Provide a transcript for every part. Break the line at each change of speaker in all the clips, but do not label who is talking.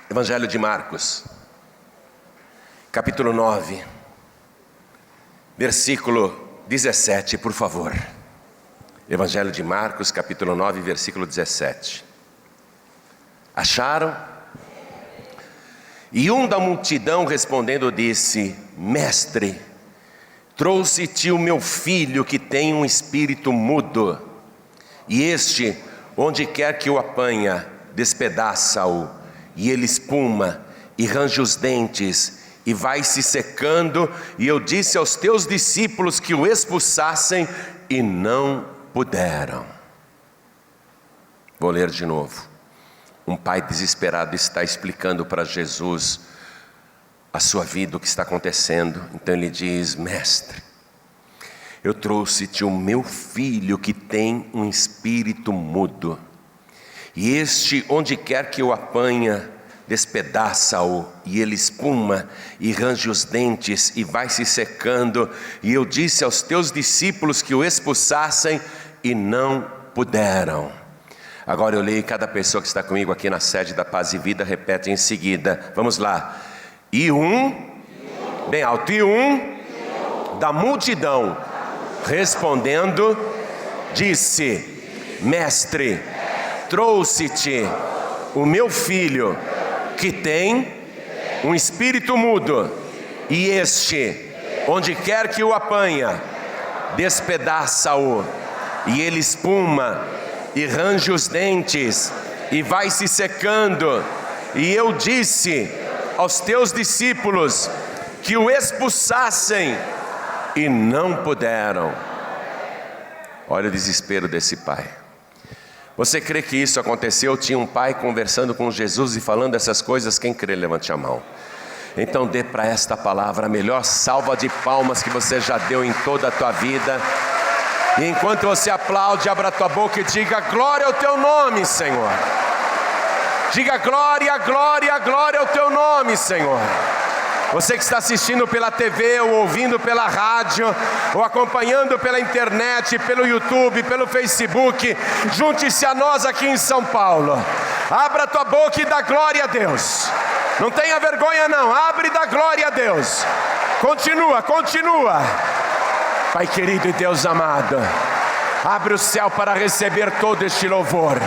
Evangelho de Marcos, capítulo 9, versículo 17, por favor. Evangelho de Marcos, capítulo 9, versículo 17. Acharam? E um da multidão respondendo disse: Mestre, trouxe-te o meu filho que tem um espírito mudo, e este, onde quer que o apanha, despedaça-o, e ele espuma, e range os dentes, e vai se secando, e eu disse aos teus discípulos que o expulsassem, e não puderam. Vou ler de novo. Um pai desesperado está explicando para Jesus a sua vida, o que está acontecendo. Então ele diz: Mestre, eu trouxe-te o meu filho que tem um espírito mudo, e este, onde quer que o apanha, despedaça-o, e ele espuma, e range os dentes, e vai se secando, e eu disse aos teus discípulos que o expulsassem, e não puderam. Agora eu leio, cada pessoa que está comigo aqui na sede da Paz e Vida repete em seguida. Vamos lá. Bem alto, da multidão, respondendo, disse: Mestre, trouxe-te o meu filho que tem um espírito mudo, e este, onde quer que o apanha, despedaça-o, e ele espuma, e range os dentes, e vai se secando, e eu disse aos teus discípulos que o expulsassem, e não puderam. Olha o desespero desse pai. Você crê que isso aconteceu? Tinha um pai conversando com Jesus e falando essas coisas? Quem crê, levante a mão. Então dê para esta palavra a melhor salva de palmas que você já deu em toda a tua vida. E enquanto você aplaude, abra a tua boca e diga: glória ao teu nome, Senhor. Diga: glória, glória, glória ao teu nome, Senhor. Você que está assistindo pela TV, ou ouvindo pela rádio, ou acompanhando pela internet, pelo YouTube, pelo Facebook, junte-se a nós aqui em São Paulo. Abra a tua boca e dá glória a Deus. Não tenha vergonha não, abre e dá glória a Deus. Continua. Pai querido e Deus amado, abre o céu para receber todo este louvor.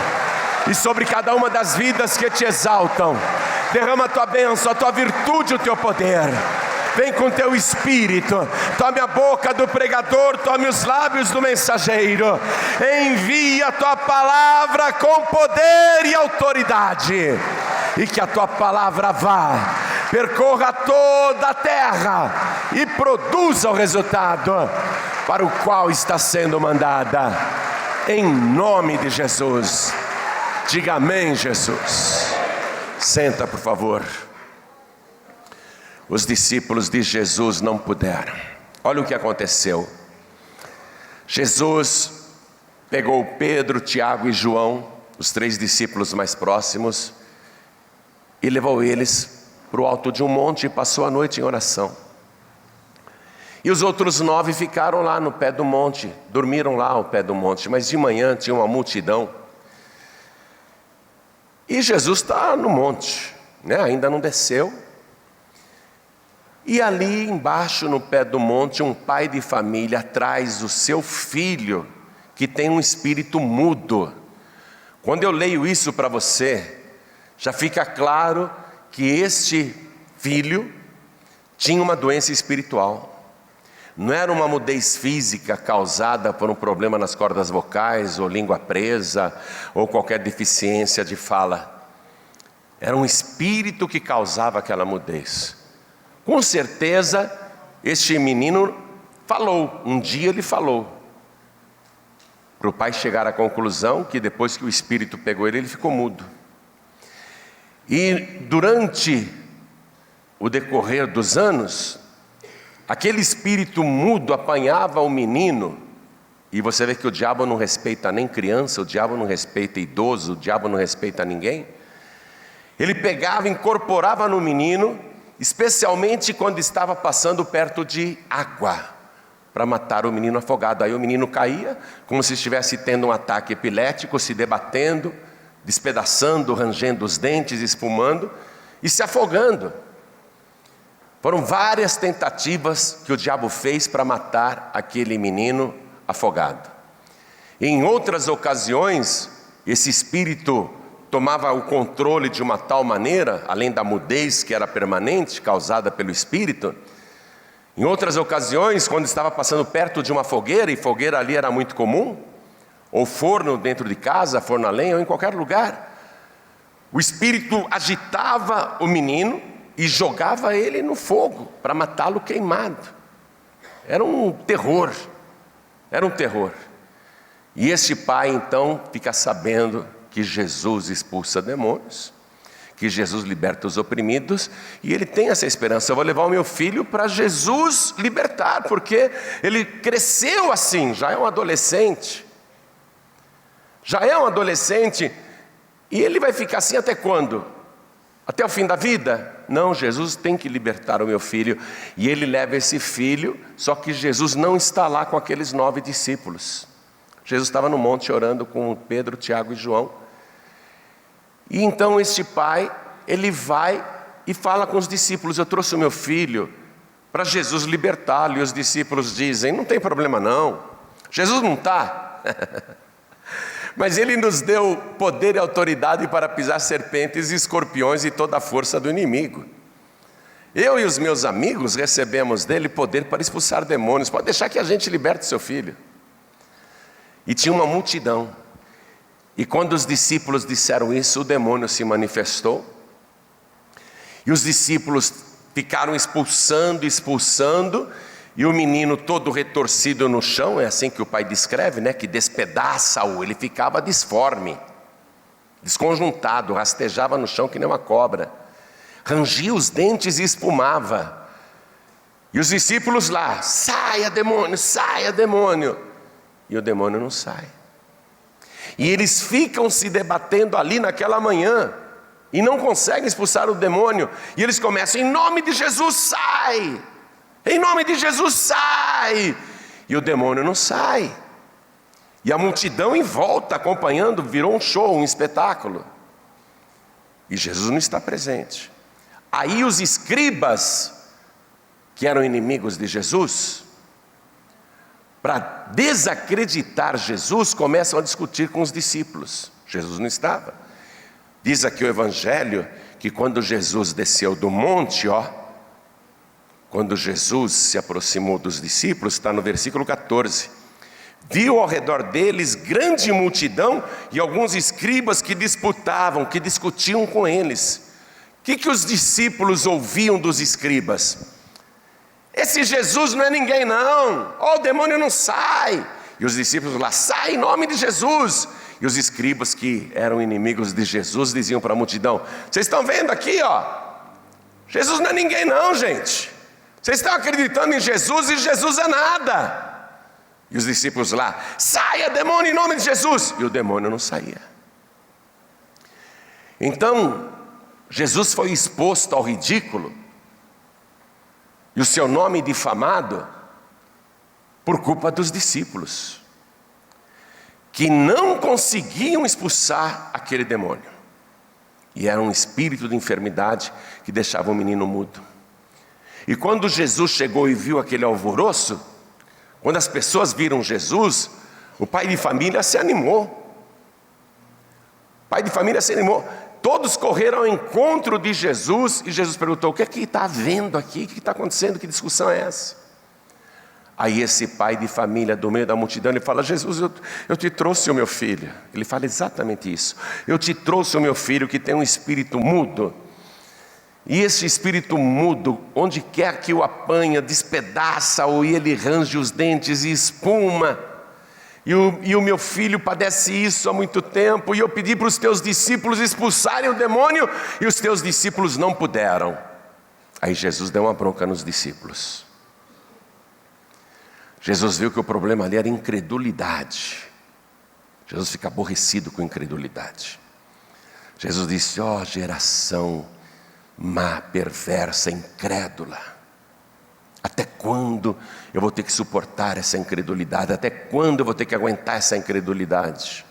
E sobre cada uma das vidas que te exaltam, derrama a tua bênção, a tua virtude, o teu poder. Vem com teu espírito, tome a boca do pregador, tome os lábios do mensageiro. Envia a tua palavra com poder e autoridade, e que a tua palavra vá, percorra toda a terra e produza o resultado para o qual está sendo mandada. Em nome de Jesus. Diga amém, Jesus. Senta, por favor. Os discípulos de Jesus não puderam. Olha o que aconteceu. Jesus pegou Pedro, Tiago e João, os 3 discípulos mais próximos, e levou eles para o alto de um monte e passou a noite em oração. E os outros 9 ficaram lá no pé do monte, dormiram lá ao pé do monte, mas de manhã tinha uma multidão. E Jesus está no monte, ainda não desceu. E ali embaixo, no pé do monte, um pai de família traz o seu filho, que tem um espírito mudo. Quando eu leio isso para você, já fica claro que este filho tinha uma doença espiritual. Não era uma mudez física causada por um problema nas cordas vocais, ou língua presa, ou qualquer deficiência de fala. Era um espírito que causava aquela mudez. Com certeza, este menino falou, um dia ele falou. Para o pai chegar à conclusão que depois que o espírito pegou ele ficou mudo. E durante o decorrer dos anos, aquele espírito mudo apanhava o menino, e você vê que o diabo não respeita nem criança, o diabo não respeita idoso, o diabo não respeita ninguém. Ele pegava, incorporava no menino, especialmente quando estava passando perto de água, para matar o menino afogado. Aí o menino caía, como se estivesse tendo um ataque epilético, se debatendo, despedaçando, rangendo os dentes, espumando, e se afogando. Foram várias tentativas que o diabo fez para matar aquele menino afogado. Em outras ocasiões, esse espírito tomava o controle de uma tal maneira, além da mudez que era permanente, causada pelo espírito. Em outras ocasiões, quando estava passando perto de uma fogueira, e fogueira ali era muito comum, ou forno dentro de casa, forno a lenha, ou em qualquer lugar, o espírito agitava o menino e jogava ele no fogo, para matá-lo queimado. Era um terror, era um terror. E este pai então fica sabendo que Jesus expulsa demônios, que Jesus liberta os oprimidos, e ele tem essa esperança: eu vou levar o meu filho para Jesus libertar, porque ele cresceu assim, já é um adolescente, e ele vai ficar assim até quando? Até o fim da vida? Não, Jesus tem que libertar o meu filho. E ele leva esse filho, só que Jesus não está lá com aqueles 9 discípulos. Jesus estava no monte orando com Pedro, Tiago e João. E então este pai, ele vai e fala com os discípulos: eu trouxe o meu filho para Jesus libertá-lo. E os discípulos dizem: não tem problema não, Jesus não está. Mas ele nos deu poder e autoridade para pisar serpentes e escorpiões e toda a força do inimigo. Eu e os meus amigos recebemos dele poder para expulsar demônios. Pode deixar que a gente liberte seu filho. E tinha uma multidão. E quando os discípulos disseram isso, o demônio se manifestou. E os discípulos ficaram expulsando, e o menino todo retorcido no chão, é assim que o pai descreve, né? Que despedaça-o, ele ficava disforme, desconjuntado, rastejava no chão que nem uma cobra, rangia os dentes e espumava. E os discípulos lá: saia demônio, e o demônio não sai. E eles ficam se debatendo ali naquela manhã, e não conseguem expulsar o demônio, e eles começam: em nome de Jesus, sai! Em nome de Jesus, sai! E o demônio não sai. E a multidão em volta acompanhando, virou um show, um espetáculo. E Jesus não está presente. Aí os escribas, que eram inimigos de Jesus, para desacreditar Jesus, começam a discutir com os discípulos. Jesus não estava. Diz aqui o Evangelho que quando Jesus desceu do monte, quando Jesus se aproximou dos discípulos, está no versículo 14, viu ao redor deles grande multidão e alguns escribas que disputavam, que discutiam com eles. O que os discípulos ouviam dos escribas? Esse Jesus não é ninguém não, o demônio não sai. E os discípulos lá: sai em nome de Jesus. E os escribas, que eram inimigos de Jesus, diziam para a multidão: vocês estão vendo aqui, Jesus não é ninguém não, gente. Vocês estão acreditando em Jesus e Jesus é nada. E os discípulos lá: saia demônio em nome de Jesus. E o demônio não saía. Então Jesus foi exposto ao ridículo e o seu nome difamado por culpa dos discípulos, que não conseguiam expulsar aquele demônio. E era um espírito de enfermidade que deixava o menino mudo. E quando Jesus chegou e viu aquele alvoroço, quando as pessoas viram Jesus, o pai de família se animou. Todos correram ao encontro de Jesus, e Jesus perguntou: o que é que está havendo aqui? O que está acontecendo? Que discussão é essa? Aí esse pai de família, do meio da multidão, ele fala: Jesus, eu te trouxe o meu filho. Ele fala exatamente isso: eu te trouxe o meu filho que tem um espírito mudo. E esse espírito mudo, onde quer que o apanha, despedaça-o, e ele range os dentes e espuma. E o meu filho padece isso há muito tempo, e eu pedi para os teus discípulos expulsarem o demônio, e os teus discípulos não puderam. Aí Jesus deu uma bronca nos discípulos. Jesus viu que o problema ali era incredulidade. Jesus fica aborrecido com incredulidade. Jesus disse: geração má, perversa, incrédula, até quando eu vou ter que suportar essa incredulidade? Até quando eu vou ter que aguentar essa incredulidade?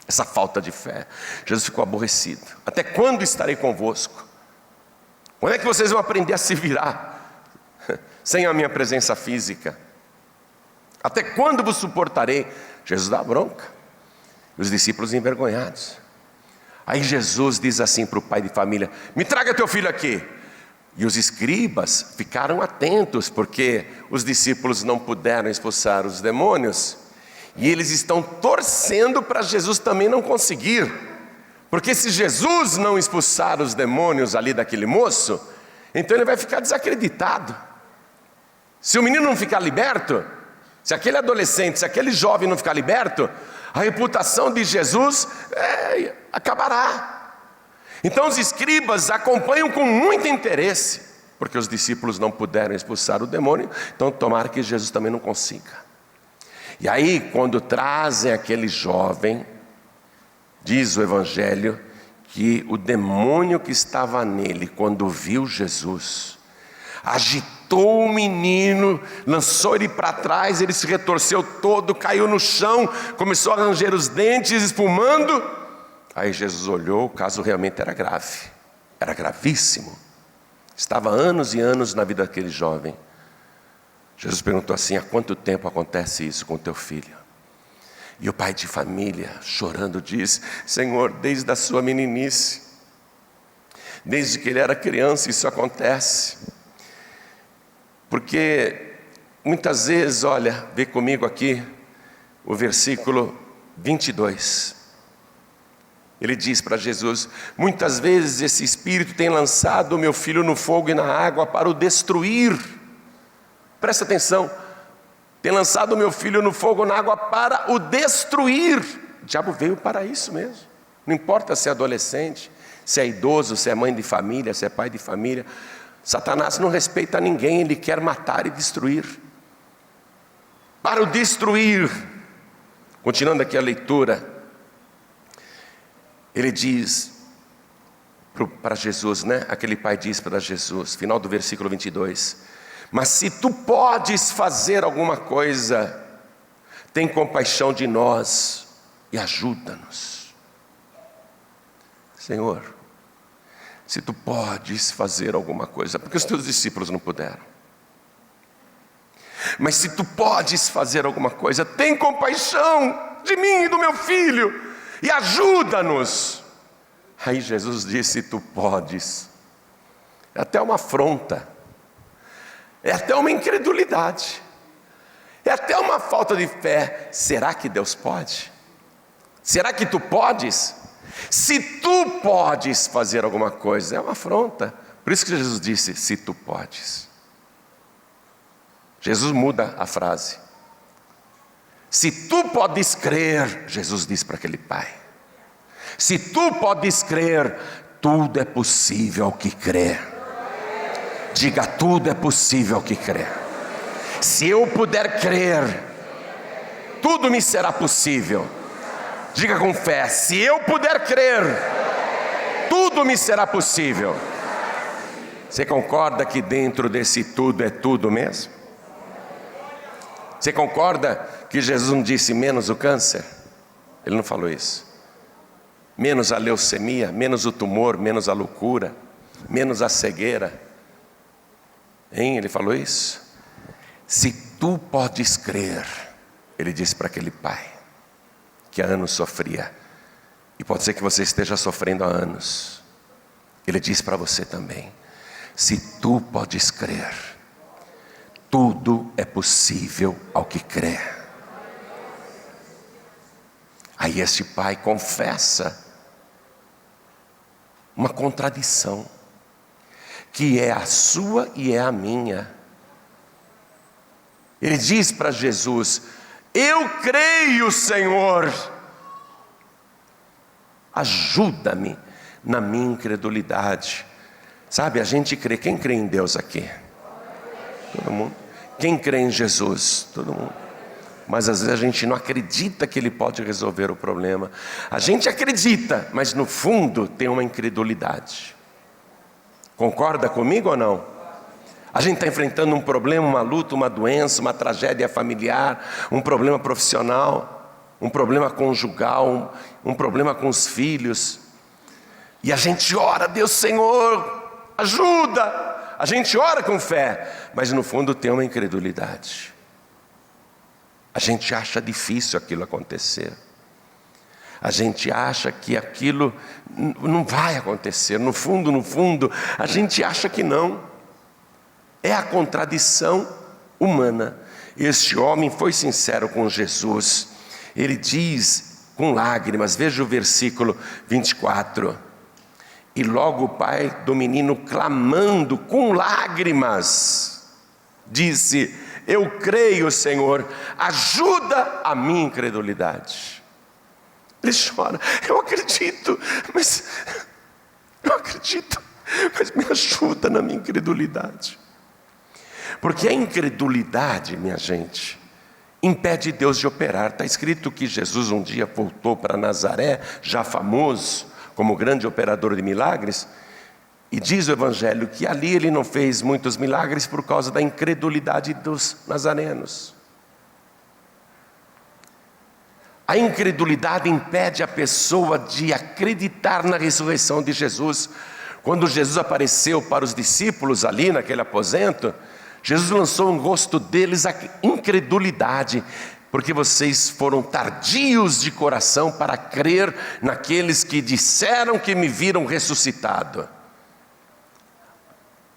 Essa falta de fé? Jesus ficou aborrecido. Até quando estarei convosco? Quando é que vocês vão aprender a se virar sem a minha presença física? Até quando vos suportarei? Jesus dá bronca. Os discípulos envergonhados. Aí Jesus diz assim para o pai de família: me traga teu filho aqui. E os escribas ficaram atentos, porque os discípulos não puderam expulsar os demônios. E eles estão torcendo para Jesus também não conseguir. Porque se Jesus não expulsar os demônios ali daquele moço, então ele vai ficar desacreditado. Se o menino não ficar liberto, se aquele adolescente, se aquele jovem não ficar liberto, a reputação de Jesus acabará. Então os escribas acompanham com muito interesse, porque os discípulos não puderam expulsar o demônio, então tomara que Jesus também não consiga. E aí, quando trazem aquele jovem, diz o Evangelho que o demônio que estava nele, quando viu Jesus, agitou o menino, lançou ele para trás, ele se retorceu todo, caiu no chão, começou a ranger os dentes, espumando. Aí Jesus olhou, o caso realmente era grave, era gravíssimo. Estava anos e anos na vida daquele jovem. Jesus perguntou assim: há quanto tempo acontece isso com teu filho? E o pai de família, chorando, diz: Senhor, desde a sua meninice, desde que ele era criança isso acontece. Porque muitas vezes, olha, vê comigo aqui o versículo 22. Ele diz para Jesus: muitas vezes esse espírito tem lançado o meu filho no fogo e na água para o destruir. Presta atenção, tem lançado o meu filho no fogo e na água para o destruir. O diabo veio para isso mesmo. Não importa se é adolescente, se é idoso, se é mãe de família, se é pai de família. Satanás não respeita ninguém, ele quer matar e destruir. Para o destruir. Continuando aqui a leitura, ele diz para Jesus, né? Aquele pai diz para Jesus, final do versículo 22: mas se tu podes fazer alguma coisa, tem compaixão de nós e ajuda-nos. Senhor, se tu podes fazer alguma coisa, porque os teus discípulos não puderam. Mas se tu podes fazer alguma coisa, tem compaixão de mim e do meu filho e ajuda-nos. Aí Jesus disse: tu podes. É até uma afronta, é até uma incredulidade, é até uma falta de fé. Será que Deus pode? Será que tu podes? Se tu podes fazer alguma coisa, é uma afronta. Por isso que Jesus disse: se tu podes. Jesus muda a frase. Se tu podes crer, Jesus diz para aquele pai: se tu podes crer, tudo é possível ao que crê. Diga: tudo é possível ao que crê. Se eu puder crer, tudo me será possível. Diga com fé: se eu puder crer, tudo me será possível. Você concorda que dentro desse tudo é tudo mesmo? Você concorda que Jesus não disse menos o câncer? Ele não falou isso. Menos a leucemia, menos o tumor, menos a loucura, menos a cegueira. Hein? Ele falou isso? Se tu podes crer, ele disse para aquele pai que há anos sofria, e pode ser que você esteja sofrendo há anos. Ele diz para você também: se tu podes crer, tudo é possível ao que crê. Aí este pai confessa uma contradição, que é a sua e é a minha. Ele diz para Jesus: eu creio, Senhor, ajuda-me na minha incredulidade. Sabe, a gente crê. Quem crê em Deus aqui? Todo mundo. Quem crê em Jesus? Todo mundo. Mas às vezes a gente não acredita que Ele pode resolver o problema. A gente acredita, mas no fundo tem uma incredulidade. Concorda comigo ou não? A gente está enfrentando um problema, uma luta, uma doença, uma tragédia familiar, um problema profissional, um problema conjugal, um problema com os filhos. E a gente ora: Deus, Senhor, ajuda. A gente ora com fé, mas no fundo tem uma incredulidade. A gente acha difícil aquilo acontecer. A gente acha que aquilo não vai acontecer. No fundo, a gente acha que não. É a contradição humana. Este homem foi sincero com Jesus. Ele diz com lágrimas, veja o versículo 24. E logo o pai do menino, clamando com lágrimas, disse: eu creio, Senhor, ajuda a minha incredulidade. Ele chora: eu acredito, mas me ajuda na minha incredulidade. Porque a incredulidade, minha gente, impede Deus de operar. Está escrito que Jesus um dia voltou para Nazaré, já famoso como grande operador de milagres, e diz o Evangelho que ali ele não fez muitos milagres por causa da incredulidade dos nazarenos. A incredulidade impede a pessoa de acreditar na ressurreição de Jesus. Quando Jesus apareceu para os discípulos ali naquele aposento, Jesus lançou no rosto deles a incredulidade, porque vocês foram tardios de coração para crer naqueles que disseram que me viram ressuscitado.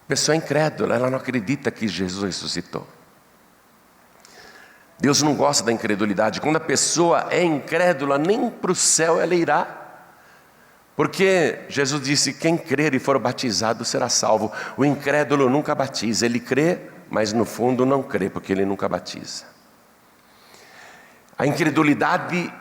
A pessoa é incrédula, ela não acredita que Jesus ressuscitou. Deus não gosta da incredulidade. Quando a pessoa é incrédula, nem para o céu ela irá. Porque Jesus disse: quem crer e for batizado será salvo. O incrédulo nunca batiza, ele crê, mas no fundo não crê, porque ele nunca batiza. A incredulidade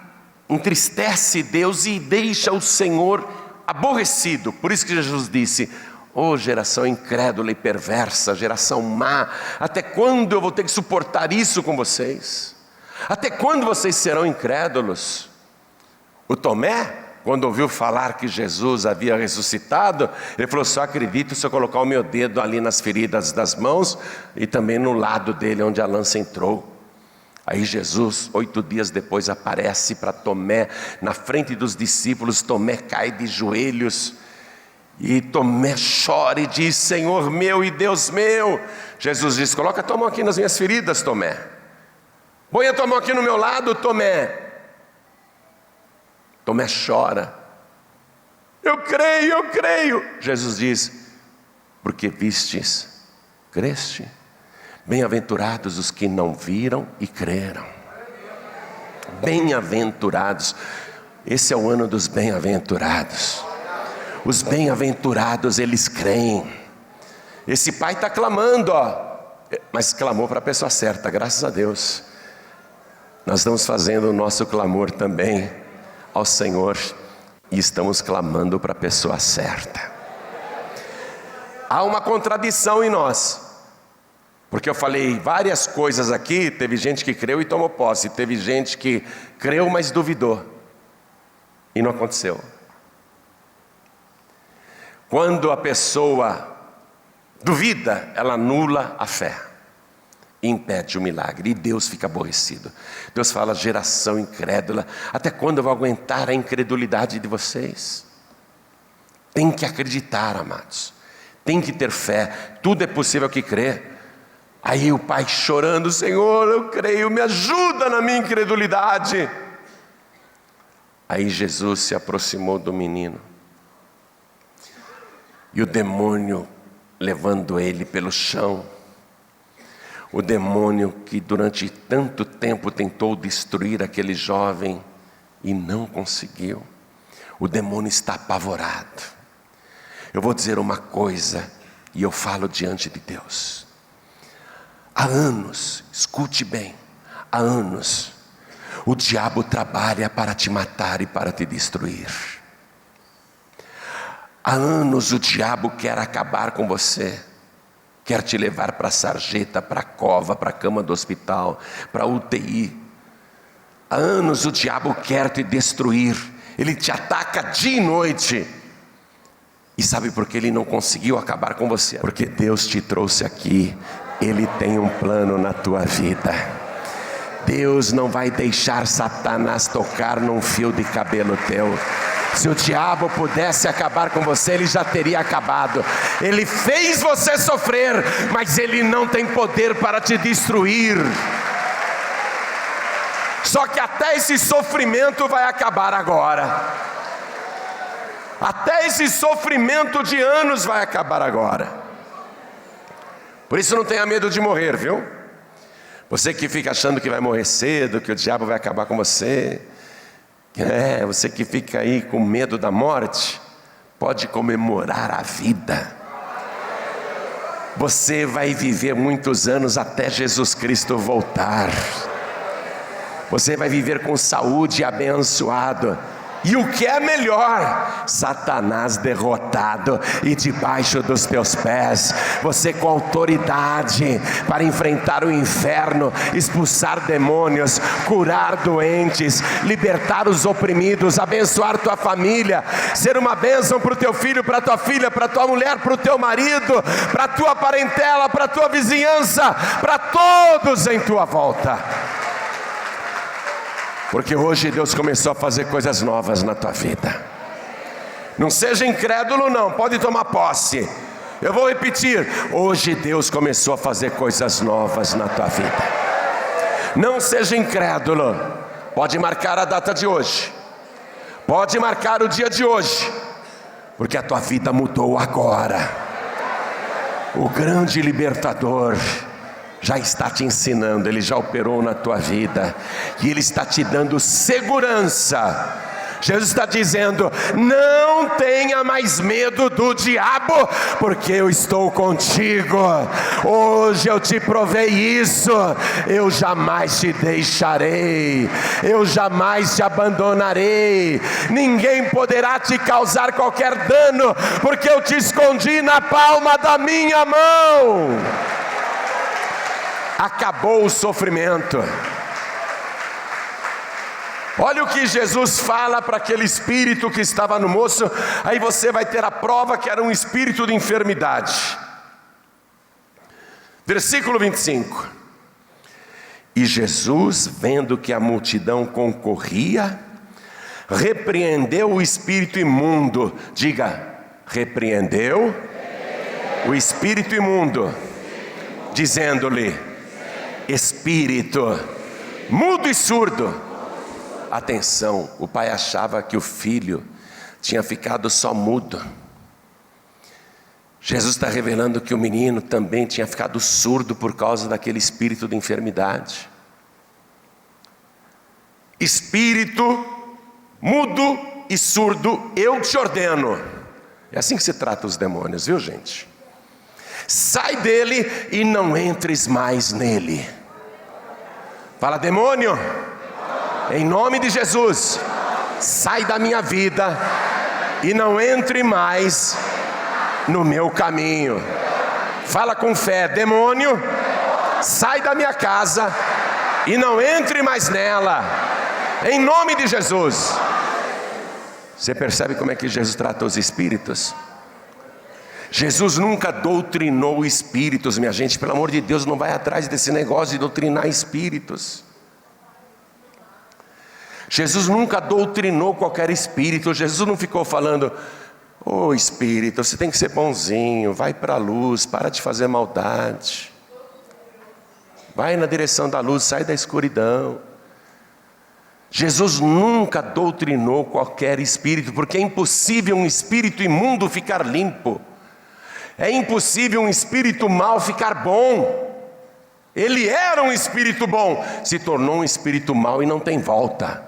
entristece Deus e deixa o Senhor aborrecido. Por isso que Jesus disse: ô geração incrédula e perversa, geração má, até quando eu vou ter que suportar isso com vocês? Até quando vocês serão incrédulos? O Tomé, quando ouviu falar que Jesus havia ressuscitado, ele falou: só acredito se eu colocar o meu dedo ali nas feridas das mãos e também no lado dele onde a lança entrou. Aí Jesus, 8 dias depois, aparece para Tomé na frente dos discípulos. Tomé cai de joelhos e Tomé chora e diz: Senhor meu e Deus meu. Jesus diz: coloca a tua mão aqui nas minhas feridas, Tomé. Põe a tua mão aqui no meu lado, Tomé. Tomé chora: eu creio. Jesus diz: porque vistes, creste. Bem-aventurados os que não viram e creram. Bem-aventurados. Esse é o ano dos bem-aventurados. Os bem-aventurados, eles creem. Esse pai está clamando, mas clamou para a pessoa certa, graças a Deus. Nós estamos fazendo o nosso clamor também ao Senhor e estamos clamando para a pessoa certa. Há uma contradição em nós, porque eu falei várias coisas aqui. Teve gente que creu e tomou posse, teve gente que creu mas duvidou e não aconteceu. Quando a pessoa duvida, ela anula a fé, impede o milagre, e Deus fica aborrecido. Deus fala: geração incrédula, até quando eu vou aguentar a incredulidade de vocês? Tem que acreditar, amados, tem que ter fé, tudo é possível que crê. Aí o pai chorando: Senhor, eu creio, me ajuda na minha incredulidade. Aí Jesus se aproximou do menino, e o demônio levando ele pelo chão, o demônio que durante tanto tempo tentou destruir aquele jovem e não conseguiu, o demônio está apavorado. Eu vou dizer uma coisa, e eu falo diante de Deus: há anos, escute bem, há anos o diabo trabalha para te matar e para te destruir. Há anos o diabo quer acabar com você, quer te levar para a sarjeta, para a cova, para a cama do hospital, para a UTI. Há anos o diabo quer te destruir, ele te ataca dia e noite. E sabe por que ele não conseguiu acabar com você? Porque Deus te trouxe aqui, Ele tem um plano na tua vida. Deus não vai deixar Satanás tocar num fio de cabelo teu. Se o diabo pudesse acabar com você, ele já teria acabado. Ele fez você sofrer, mas ele não tem poder para te destruir. Só que até esse sofrimento vai acabar agora. Até esse sofrimento de anos vai acabar agora. Por isso não tenha medo de morrer, viu? Você que fica achando que vai morrer cedo, que o diabo vai acabar com você. Você que fica aí com medo da morte, pode comemorar a vida. Você vai viver muitos anos até Jesus Cristo voltar. Você vai viver com saúde abençoado. E o que é melhor, Satanás derrotado e debaixo dos teus pés, você com autoridade para enfrentar o inferno, expulsar demônios, curar doentes, libertar os oprimidos, abençoar tua família, ser uma bênção para o teu filho, para a tua filha, para a tua mulher, para o teu marido, para a tua parentela, para a tua vizinhança, para todos em tua volta. Porque hoje Deus começou a fazer coisas novas na tua vida. Não seja incrédulo não, pode tomar posse. Eu vou repetir, hoje Deus começou a fazer coisas novas na tua vida. Não seja incrédulo, pode marcar a data de hoje. Pode marcar o dia de hoje. Porque a tua vida mudou agora. O grande libertador já está te ensinando, Ele já operou na tua vida, e Ele está te dando segurança. Jesus está dizendo, não tenha mais medo do diabo, porque eu estou contigo. Hoje eu te provei isso, eu jamais te deixarei, eu jamais te abandonarei, ninguém poderá te causar qualquer dano, porque eu te escondi na palma da minha mão. Acabou o sofrimento. Olha o que Jesus fala para aquele espírito que estava no moço. Aí você vai ter a prova que era um espírito de enfermidade. Versículo 25. E Jesus, vendo que a multidão concorria, repreendeu o espírito imundo. Diga, repreendeu o espírito imundo, dizendo-lhe, espírito mudo e surdo. Atenção, o pai achava que o filho tinha ficado só mudo. Jesus está revelando que o menino também tinha ficado surdo por causa daquele espírito de enfermidade. Espírito mudo e surdo, eu te ordeno. É assim que se trata os demônios, viu gente? Sai dele e não entres mais nele. Fala, demônio, em nome de Jesus, sai da minha vida e não entre mais no meu caminho. Fala com fé, demônio, sai da minha casa e não entre mais nela, em nome de Jesus. Você percebe como é que Jesus trata os espíritos? Jesus nunca doutrinou espíritos, minha gente, pelo amor de Deus, não vai atrás desse negócio de doutrinar espíritos. Jesus nunca doutrinou qualquer espírito. Jesus não ficou falando, ô espírito, você tem que ser bonzinho, vai para a luz, para de fazer maldade, vai na direção da luz, sai da escuridão. Jesus nunca doutrinou qualquer espírito, porque é impossível um espírito imundo ficar limpo. É impossível um espírito mau ficar bom. Ele era um espírito bom, se tornou um espírito mau e não tem volta.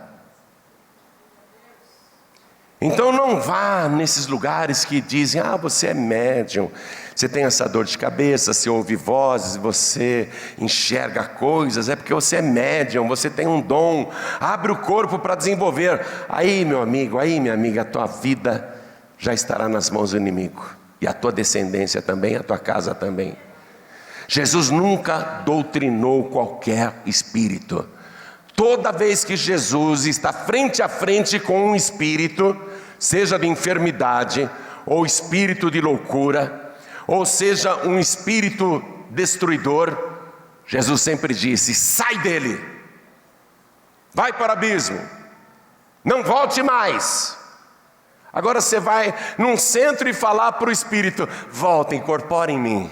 Então não vá nesses lugares que dizem, você é médium, você tem essa dor de cabeça, você ouve vozes, você enxerga coisas, é porque você é médium, você tem um dom, abre o corpo para desenvolver. Aí meu amigo, aí minha amiga, a tua vida já estará nas mãos do inimigo. E a tua descendência também, a tua casa também. Jesus nunca doutrinou qualquer espírito. Toda vez que Jesus está frente a frente com um espírito, seja de enfermidade, ou espírito de loucura, ou seja um espírito destruidor, Jesus sempre disse, sai dele, vai para o abismo, não volte mais. Agora você vai num centro e falar para o Espírito: volta, incorpora em mim.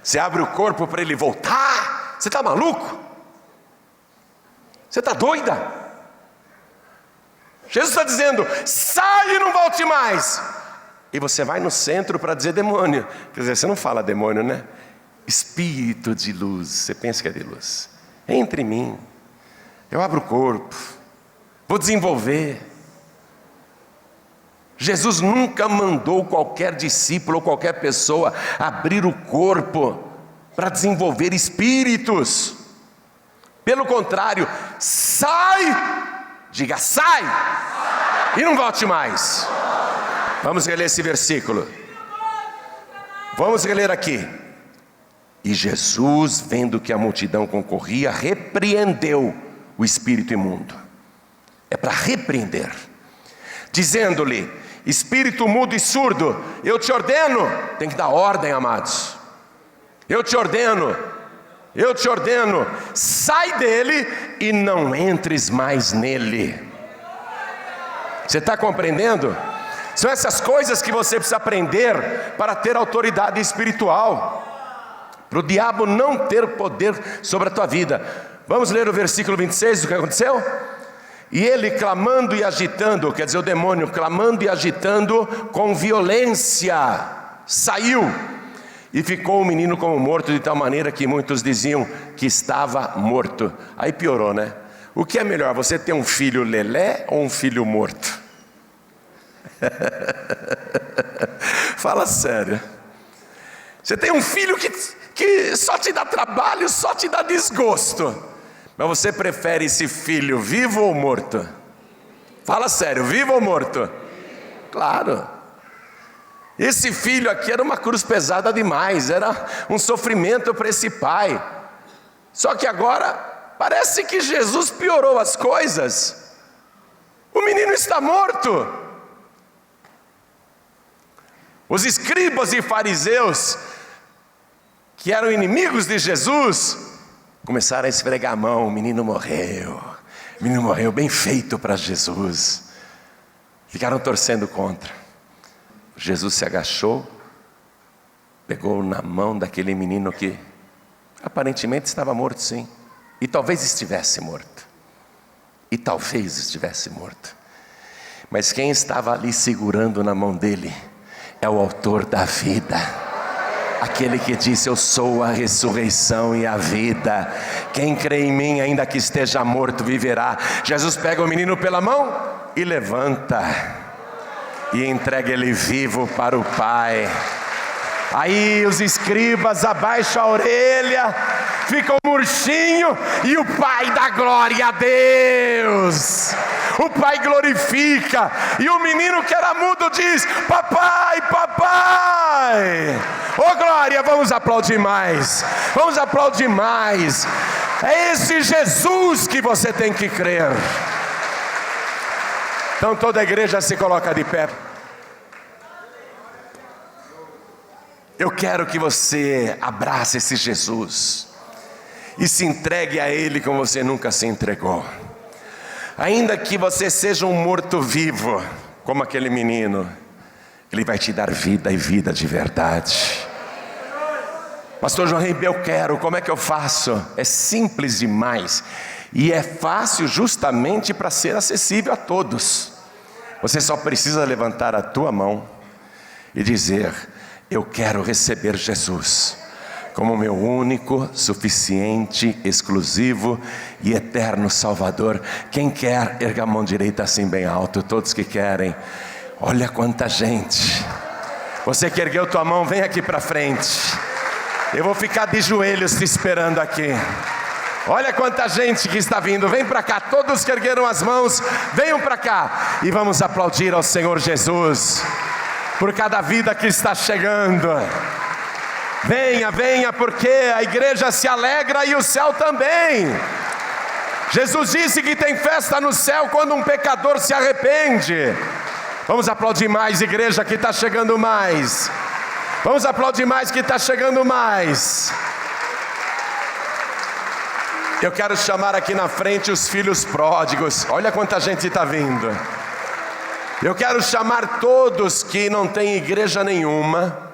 Você abre o corpo para ele voltar. Você está maluco? Você está doida? Jesus está dizendo: sai e não volte mais. E você vai no centro para dizer demônio. Quer dizer, você não fala demônio, né? Espírito de luz. Você pensa que é de luz. Entre em mim. Eu abro o corpo. Vou desenvolver. Jesus nunca mandou qualquer discípulo ou qualquer pessoa abrir o corpo para desenvolver espíritos. Pelo contrário, sai, diga sai, e não volte mais. Vamos reler esse versículo. Vamos reler aqui. E Jesus, vendo que a multidão concorria, repreendeu o espírito imundo. É para repreender, dizendo-lhe: espírito mudo e surdo, eu te ordeno. Tem que dar ordem, amados. Eu te ordeno, sai dele e não entres mais nele. Você está compreendendo? São essas coisas que você precisa aprender para ter autoridade espiritual, para o diabo não ter poder sobre a tua vida. Vamos ler o versículo 26 do que aconteceu? E ele clamando e agitando, quer dizer, o demônio clamando e agitando com violência, saiu. E ficou o menino como morto, de tal maneira que muitos diziam que estava morto. Aí piorou, né? O que é melhor, você ter um filho lelé ou um filho morto? Fala sério. Você tem um filho que só te dá trabalho, só te dá desgosto. Mas você prefere esse filho vivo ou morto? Fala sério, vivo ou morto? Claro. Esse filho aqui era uma cruz pesada demais, era um sofrimento para esse pai. Só que agora parece que Jesus piorou as coisas. O menino está morto. Os escribas e fariseus, que eram inimigos de Jesus, começaram a esfregar a mão. O menino morreu bem feito para Jesus. Ficaram torcendo contra. Jesus se agachou, pegou na mão daquele menino que aparentemente estava morto, sim, e talvez estivesse morto, mas quem estava ali segurando na mão dele é o autor da vida, aquele que disse: eu sou a ressurreição e a vida, quem crê em mim, ainda que esteja morto, viverá. Jesus pega o menino pela mão e levanta, e entrega ele vivo para o Pai. Aí os escribas abaixam a orelha, ficam murchinho, e o Pai dá glória a Deus. O Pai glorifica, e o menino que era mudo diz: papai, papai. Oh glória, vamos aplaudir mais, É esse Jesus que você tem que crer. Então toda a igreja se coloca de pé. Eu quero que você abrace esse Jesus e se entregue a Ele como você nunca se entregou. Ainda que você seja um morto-vivo, como aquele menino, Ele vai te dar vida e vida de verdade. Pastor João Ribeiro, eu quero, como é que eu faço? É simples demais, e é fácil justamente para ser acessível a todos. Você só precisa levantar a tua mão e dizer: eu quero receber Jesus como meu único, suficiente, exclusivo e eterno Salvador. Quem quer, erga a mão direita assim bem alto. Todos que querem. Olha quanta gente. Você que ergueu tua mão, vem aqui para frente. Eu vou ficar de joelhos te esperando aqui. Olha quanta gente que está vindo, vem para cá, todos que ergueram as mãos, venham para cá, e vamos aplaudir ao Senhor Jesus, por cada vida que está chegando. Venha, venha, porque a igreja se alegra e o céu também. Jesus disse que tem festa no céu quando um pecador se arrepende. Vamos aplaudir mais, igreja, que está chegando mais. Vamos aplaudir mais, que está chegando mais. Eu quero chamar aqui na frente os filhos pródigos. Olha quanta gente está vindo. Eu quero chamar todos que não têm igreja nenhuma,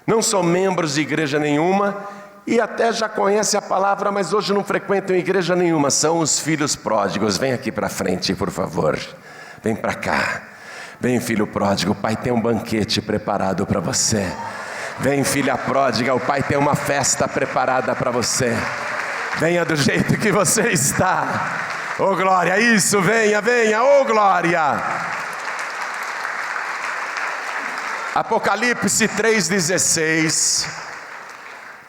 não são membros de igreja nenhuma, e até já conhecem a palavra, mas hoje não frequentam igreja nenhuma. São os filhos pródigos. Vem aqui para frente, por favor. Vem para cá. Vem, filho pródigo, o pai tem um banquete preparado para você. Vem, filha pródiga, o pai tem uma festa preparada para você. Venha do jeito que você está. Oh glória, isso, venha, venha, oh glória. Apocalipse 3,16.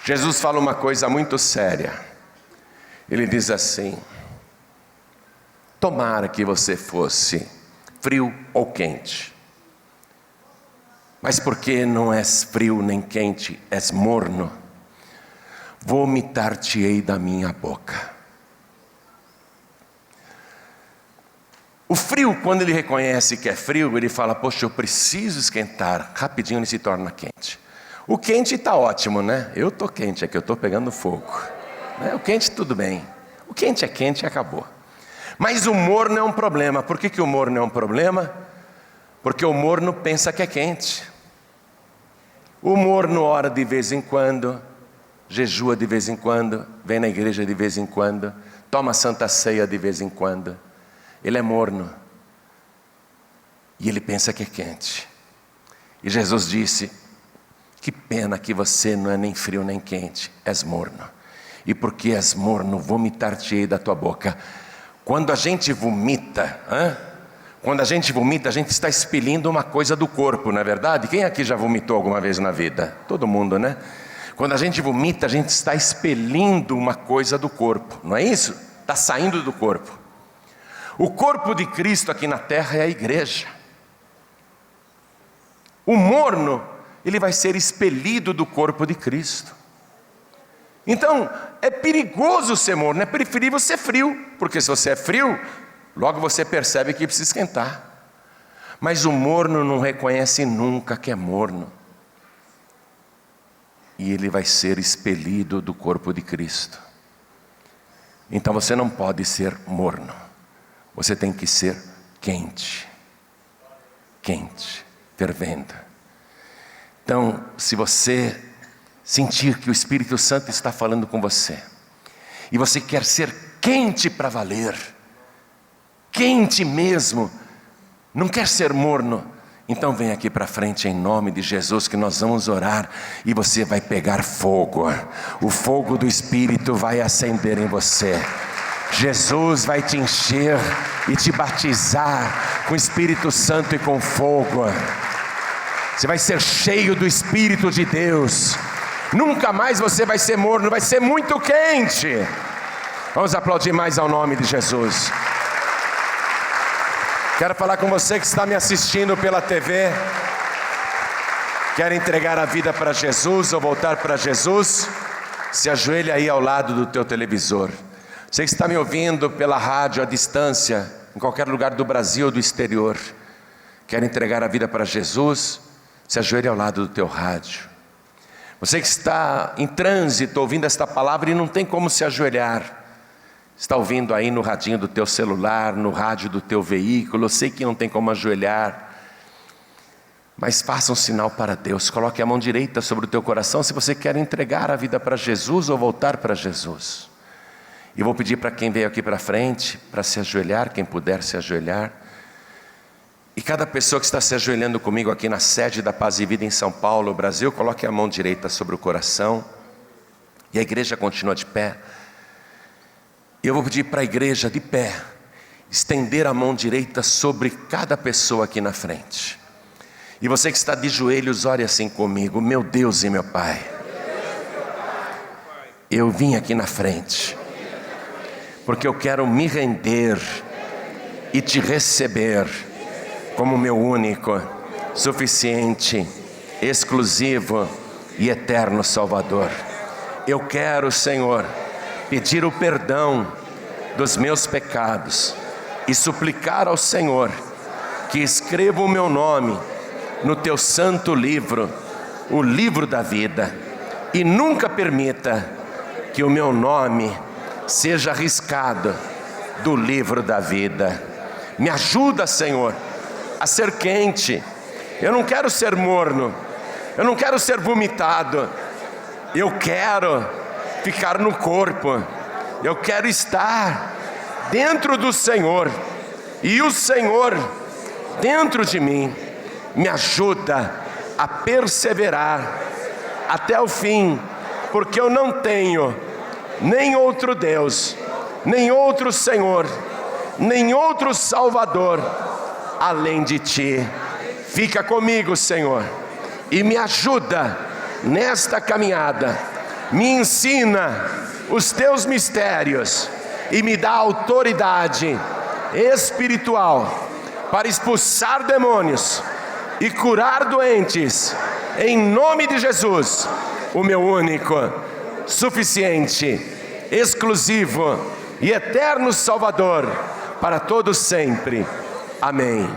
Jesus fala uma coisa muito séria. Ele diz assim: tomara que você fosse frio ou quente, mas porque não és frio nem quente, és morno, vomitar-te-ei da minha boca. O frio, quando ele reconhece que é frio, ele fala: poxa, eu preciso esquentar. Rapidinho ele se torna quente. O quente está ótimo, né? Eu estou quente, é que eu estou pegando fogo. O quente tudo bem. O quente é quente e acabou. Mas o morno é um problema. Por que o morno é um problema? Porque o morno pensa que é quente. O morno ora de vez em quando, jejua de vez em quando, vem na igreja de vez em quando, toma santa ceia de vez em quando. Ele é morno. E ele pensa que é quente. E Jesus disse: que pena que você não é nem frio nem quente, és morno. E porque és morno, vomitar-te-ei da tua boca. Quando a gente vomita, a gente está expelindo uma coisa do corpo, não é verdade? Quem aqui já vomitou alguma vez na vida? Todo mundo, né? Quando a gente vomita, a gente está expelindo uma coisa do corpo, não é isso? Está saindo do corpo. O corpo de Cristo aqui na terra é a igreja. O morno, ele vai ser expelido do corpo de Cristo. Então, é perigoso ser morno, é preferível ser frio, porque se você é frio, logo você percebe que precisa esquentar. Mas o morno não reconhece nunca que é morno. E ele vai ser expelido do corpo de Cristo. Então você não pode ser morno, você tem que ser quente. Quente, fervendo. Então, se você sentir que o Espírito Santo está falando com você, e você quer ser quente para valer, quente mesmo, não quer ser morno, então vem aqui para frente em nome de Jesus, que nós vamos orar, e você vai pegar fogo, o fogo do Espírito vai acender em você. Jesus vai te encher e te batizar com o Espírito Santo e com fogo. Você vai ser cheio do Espírito de Deus. Nunca mais você vai ser morno, vai ser muito quente. Vamos aplaudir mais ao nome de Jesus. Quero falar com você que está me assistindo pela TV. Quer entregar a vida para Jesus ou voltar para Jesus? Se ajoelha aí ao lado do teu televisor. Você que está me ouvindo pela rádio à distância, em qualquer lugar do Brasil ou do exterior, quer entregar a vida para Jesus? Se ajoelhe ao lado do teu rádio. Você que está em trânsito ouvindo esta palavra e não tem como se ajoelhar, está ouvindo aí no radinho do teu celular, no rádio do teu veículo, eu sei que não tem como ajoelhar, mas faça um sinal para Deus, coloque a mão direita sobre o teu coração se você quer entregar a vida para Jesus ou voltar para Jesus. E vou pedir para quem veio aqui para frente, para se ajoelhar, quem puder se ajoelhar. E cada pessoa que está se ajoelhando comigo aqui na sede da Paz e Vida em São Paulo, Brasil, coloque a mão direita sobre o coração. E a igreja continua de pé. E eu vou pedir para a igreja de pé estender a mão direita sobre cada pessoa aqui na frente. E você que está de joelhos, ore assim comigo: meu Deus e meu Pai, eu vim aqui na frente porque eu quero me render e te receber como meu único, suficiente, exclusivo e eterno Salvador. Eu quero, Senhor, pedir o perdão dos meus pecados e suplicar ao Senhor que escreva o meu nome no teu santo livro, o livro da vida, e nunca permita que o meu nome seja arriscado do livro da vida. Me ajuda, Senhor, a ser quente. Eu não quero ser morno. Eu não quero ser vomitado. Eu quero ficar no corpo. Eu quero estar dentro do Senhor. E o Senhor dentro de mim. Me ajuda a perseverar até o fim. Porque eu não tenho nem outro Deus, nem outro Senhor, nem outro Salvador além de Ti. Fica comigo, Senhor, e me ajuda nesta caminhada. Me ensina os Teus mistérios e me dá autoridade espiritual para expulsar demônios e curar doentes, em nome de Jesus, o meu único, suficiente, exclusivo e eterno Salvador, para todos sempre. Amém.